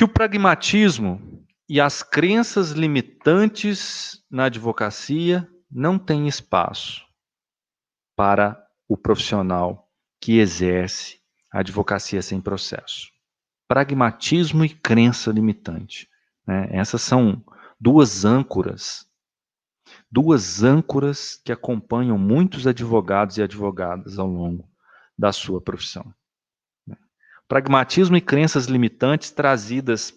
que o pragmatismo e as crenças limitantes na advocacia não têm espaço para o profissional que exerce a advocacia sem processo. Pragmatismo e crença limitante, né? Essas são duas âncoras que acompanham muitos advogados e advogadas ao longo da sua profissão. Pragmatismo e crenças limitantes trazidas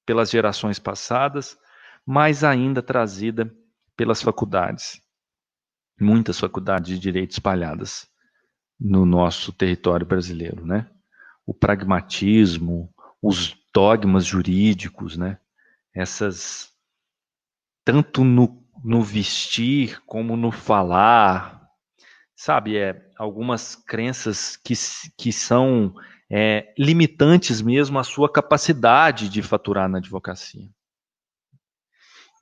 pelas gerações passadas, mas ainda trazida pelas faculdades. Muitas faculdades de direito espalhadas no nosso território brasileiro, né? O pragmatismo, os dogmas jurídicos, né? Essas, tanto no vestir como no falar, sabe? Algumas crenças que são limitantes mesmo à sua capacidade de faturar na advocacia.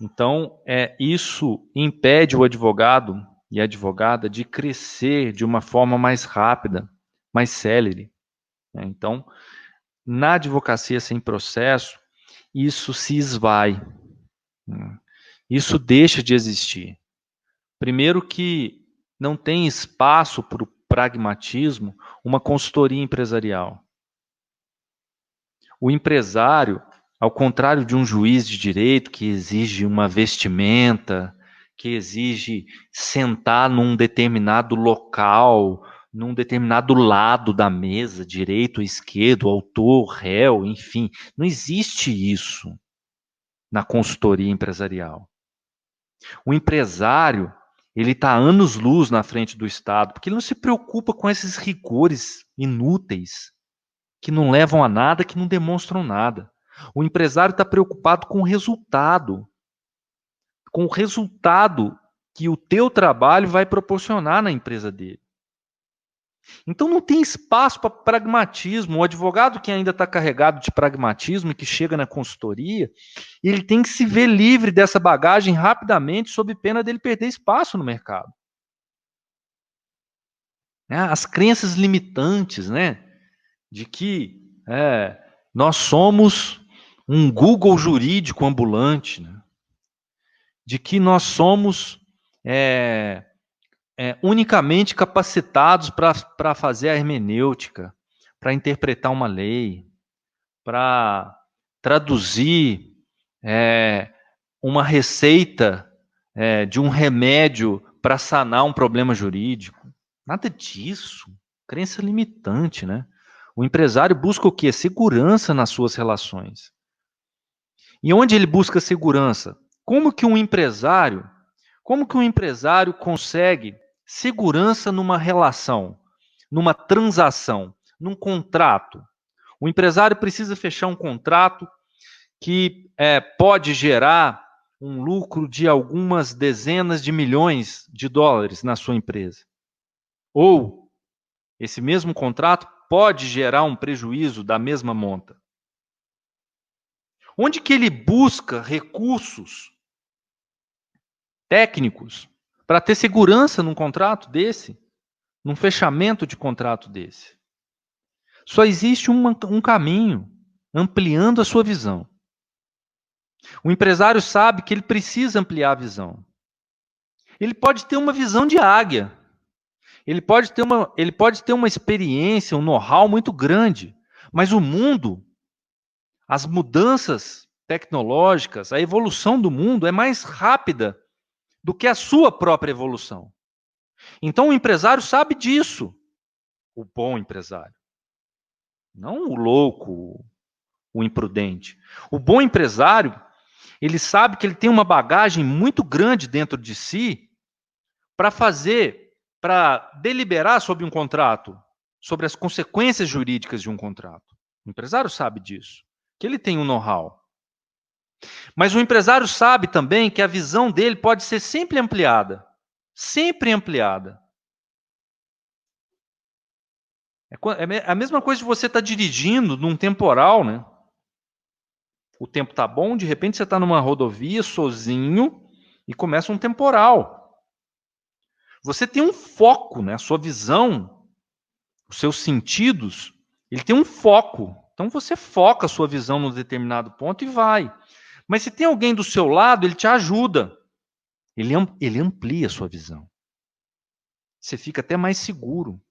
Então, isso impede o advogado e a advogada de crescer de uma forma mais rápida, mais célere, né? Então, na advocacia sem processo, isso se esvai, né? Isso deixa de existir. Primeiro que não tem espaço para o pragmatismo, uma consultoria empresarial. O empresário, ao contrário de um juiz de direito que exige uma vestimenta, que exige sentar num determinado local, num determinado lado da mesa, direito ou esquerdo, autor, réu, enfim, não existe isso na consultoria empresarial. O empresário, ele está anos-luz na frente do Estado, porque ele não se preocupa com esses rigores inúteis, que não levam a nada, que não demonstram nada. O empresário está preocupado com o resultado que o teu trabalho vai proporcionar na empresa dele. Então não tem espaço para pragmatismo. O advogado que ainda está carregado de pragmatismo e que chega na consultoria, ele tem que se ver livre dessa bagagem rapidamente, sob pena dele perder espaço no mercado. As crenças limitantes, né? De que nós somos um Google jurídico ambulante, né? De que nós somos unicamente capacitados para fazer a hermenêutica, para interpretar uma lei, para traduzir uma receita de um remédio para sanar um problema jurídico. Nada disso. Crença limitante, né? O empresário busca o quê? Segurança nas suas relações. E onde ele busca segurança? Como que um empresário consegue segurança numa relação, numa transação, num contrato? O empresário precisa fechar um contrato que pode gerar um lucro de algumas dezenas de milhões de dólares na sua empresa. Ou esse mesmo contrato pode gerar um prejuízo da mesma monta. Onde que ele busca recursos técnicos para ter segurança num contrato desse, num fechamento de contrato desse? Só existe um caminho, ampliando a sua visão. O empresário sabe que ele precisa ampliar a visão. Ele pode ter uma visão de águia. Ele pode ter uma experiência, um know-how muito grande. Mas o mundo, as mudanças tecnológicas, a evolução do mundo é mais rápida do que a sua própria evolução. Então o empresário sabe disso. O bom empresário. Não o louco, o imprudente. O bom empresário, ele sabe que ele tem uma bagagem muito grande dentro de si para deliberar sobre um contrato, sobre as consequências jurídicas de um contrato. O empresário sabe disso, que ele tem um know-how. Mas o empresário sabe também que a visão dele pode ser sempre ampliada. Sempre ampliada. É a mesma coisa de você estar dirigindo num temporal, né? O tempo tá bom, de repente você está numa rodovia sozinho e começa um temporal. Você tem um foco, né? A sua visão, os seus sentidos, ele tem um foco. Então você foca a sua visão num determinado ponto e vai. Mas se tem alguém do seu lado, ele te ajuda. Ele amplia a sua visão. Você fica até mais seguro.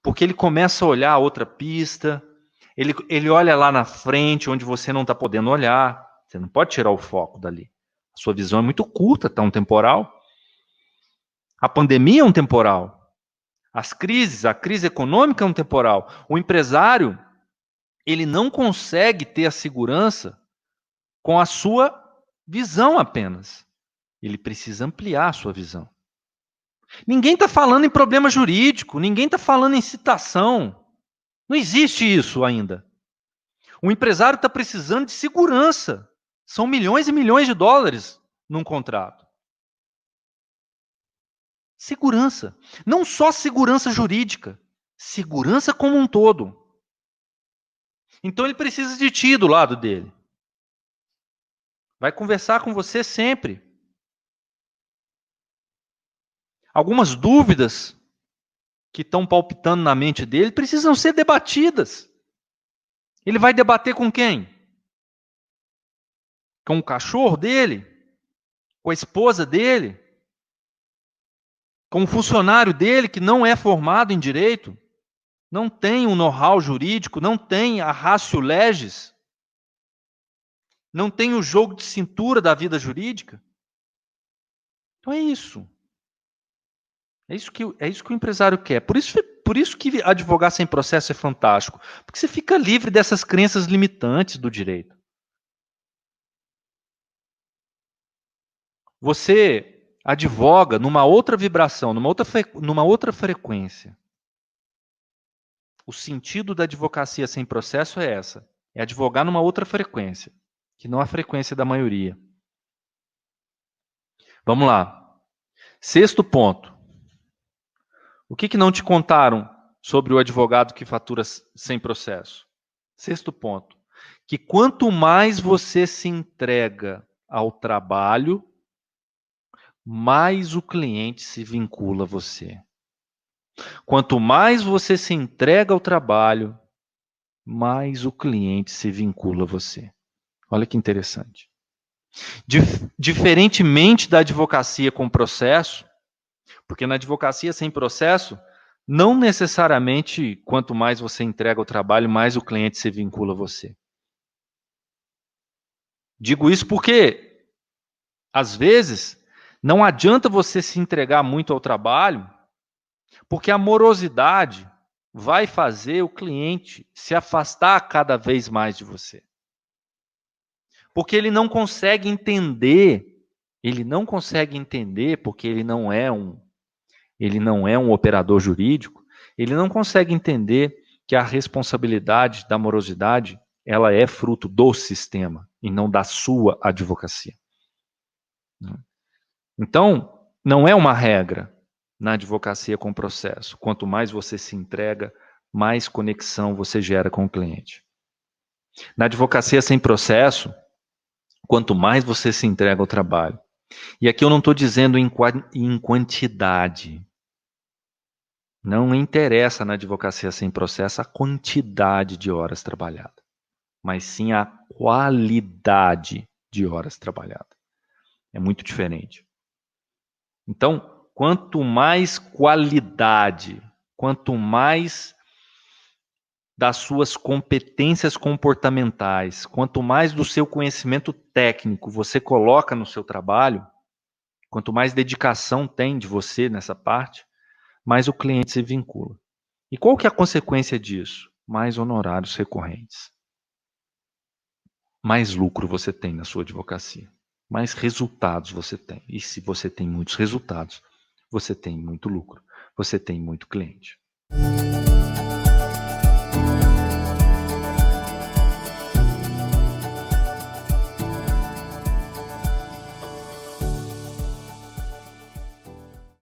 Porque ele começa a olhar a outra pista, ele olha lá na frente, onde você não está podendo olhar. Você não pode tirar o foco dali. A sua visão é muito curta, está um temporal. A pandemia é um temporal. A crise econômica é um temporal. O empresário, ele não consegue ter a segurança com a sua visão apenas. Ele precisa ampliar a sua visão. Ninguém está falando em problema jurídico, ninguém está falando em citação. Não existe isso ainda. O empresário está precisando de segurança. São milhões e milhões de dólares num contrato. Segurança. Não só segurança jurídica, segurança como um todo. Então ele precisa de ti do lado dele. Vai conversar com você sempre. Algumas dúvidas que estão palpitando na mente dele precisam ser debatidas. Ele vai debater com quem? Com o cachorro dele? Com a esposa dele? Com o funcionário dele que não é formado em direito? Não tem um know-how jurídico? Não tem a ratio legis? Não tem o jogo de cintura da vida jurídica? Então é isso. É isso que o empresário quer. Por isso que advogar sem processo é fantástico. Porque você fica livre dessas crenças limitantes do direito. Você advoga numa outra vibração, numa outra frequência. O sentido da advocacia sem processo é essa. É advogar numa outra frequência, que não a frequência da maioria. Vamos lá. Sexto ponto. O que não te contaram sobre o advogado que fatura sem processo? Sexto ponto. Que quanto mais você se entrega ao trabalho, mais o cliente se vincula a você. Quanto mais você se entrega ao trabalho, mais o cliente se vincula a você. Olha que interessante. Diferentemente da advocacia com processo, porque na advocacia sem processo, não necessariamente quanto mais você entrega ao trabalho, mais o cliente se vincula a você. Digo isso porque, às vezes, não adianta você se entregar muito ao trabalho, porque a morosidade vai fazer o cliente se afastar cada vez mais de você. Porque ele não consegue entender, porque ele não é um operador jurídico, ele não consegue entender que a responsabilidade da morosidade, ela é fruto do sistema e não da sua advocacia. Então, não é uma regra na advocacia com processo. Quanto mais você se entrega, mais conexão você gera com o cliente. Na advocacia sem processo, quanto mais você se entrega ao trabalho. E aqui eu não estou dizendo em quantidade. Não interessa na advocacia sem processo a quantidade de horas trabalhadas, mas sim a qualidade de horas trabalhadas. É muito diferente. Então, quanto mais qualidade, quanto mais das suas competências comportamentais, quanto mais do seu conhecimento técnico você coloca no seu trabalho, quanto mais dedicação tem de você nessa parte, mais o cliente se vincula. E qual que é a consequência disso? Mais honorários recorrentes. Mais lucro você tem na sua advocacia. Mais resultados você tem. E se você tem muitos resultados, você tem muito lucro. Você tem muito cliente.